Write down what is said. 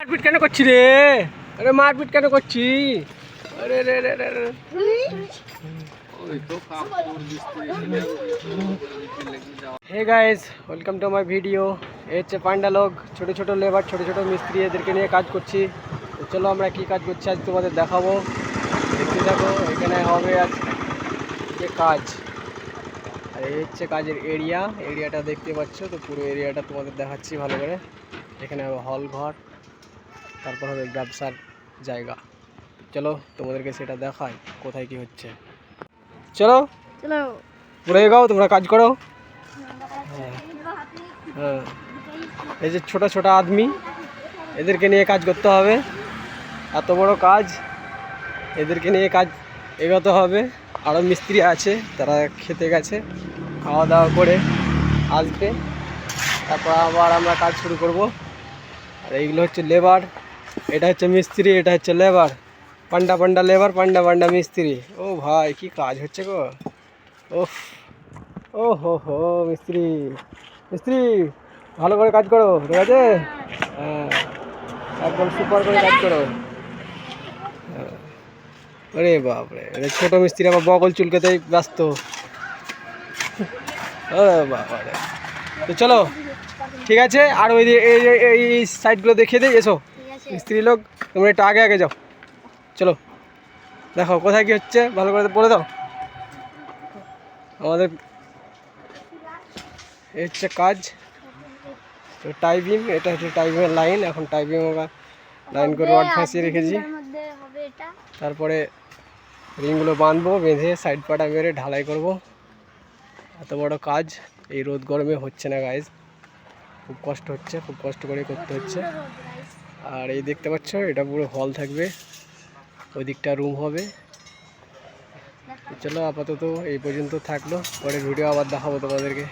মারপিট কেন করছি রে? আরে মারপিট কেন করছি? আরে রে রে রে রে। Hey guys, welcome to my video. এই হচ্ছে পান্ডা লোক, ছোটো ছোটো লেবার, ছোটো ছোটো মিস্ত্রি, এদেরকে নিয়ে কাজ করছি। তো চলো আমরা কি কাজ করছি আজ তোমাদের দেখাবো, দেখতে থাকো। এখানে হবে আজ কাজ, আর এই হচ্ছে কাজের এরিয়াটা দেখতে পাচ্ছ তো। পুরো এরিয়াটা তোমাদের দেখাচ্ছি ভালো করে। এখানে হবে হল ঘর, তারপর হবে ব্যবসার জায়গা। চলো তোমাদেরকে সেটা দেখাই কোথায় কি হচ্ছে। চলো চলো পড়ে গাও, তোমরা কাজ করো। হ্যাঁ, এই যে ছোট ছোট আদমি, এদেরকে নিয়ে কাজ করতে হবে। এত বড় কাজ, এদেরকে নিয়ে কাজ এগোতে হবে। আরও মিস্ত্রি আছে, তারা খেতে গেছে, খাওয়া দাওয়া করে আসবে, তারপর আবার আমরা কাজ শুরু করব। আর এইগুলো হচ্ছে লেবার, এটা হচ্ছে মিস্ত্রি, এটা হচ্ছে লেবার। পান্ডা পান্ডা লেবার, পান্ডা পান্ডা মিস্ত্রি। ও ভাই কি কাজ হচ্ছে গো! ওফ, ও হো হো, মিস্ত্রি মিস্ত্রি ভালো করে কাজ করো, ঠিক আছে? হ্যাঁ, একদম সুপার করে কাজ করো। আরে বাপরে, এটা ছোটো মিস্ত্রি আবার বগল চুলকাতেই ব্যস্ত। আরে বাবারে, তো চলো ঠিক আছে। আর ওই এই সাইডগুলো দেখিয়ে দিই, এসো মিস্ত্রি লোক, তোমরা একটু আগে আগে যাও। চলো দেখো কোথায় কি হচ্ছে, ভালো করে বলে দাও আমাদের। এই হচ্ছে কাজ, তো টাইপিং, এটা হচ্ছে টাইপিংয়ের লাইন। এখন টাইপিং আমরা লাইন করে রড ফাঁসিয়ে রেখেছি, তারপরে রিংগুলো বাঁধবো, বেঁধে সাইড পাটা মেরে ঢালাই করব। এত বড় কাজ এই রোদ গরমে হচ্ছে না গাইজ, খুব কষ্ট হচ্ছে, খুব কষ্ট করে করতে হচ্ছে। আর এই দেখতে পাচ্ছ, এটা পুরো হল থাকবে, ওই দিকটা রুম হবে। চলো আপাতত এই পর্যন্ত থাকলো, পরে ভিডিও আবার দেখাবো তোমাদেরকে।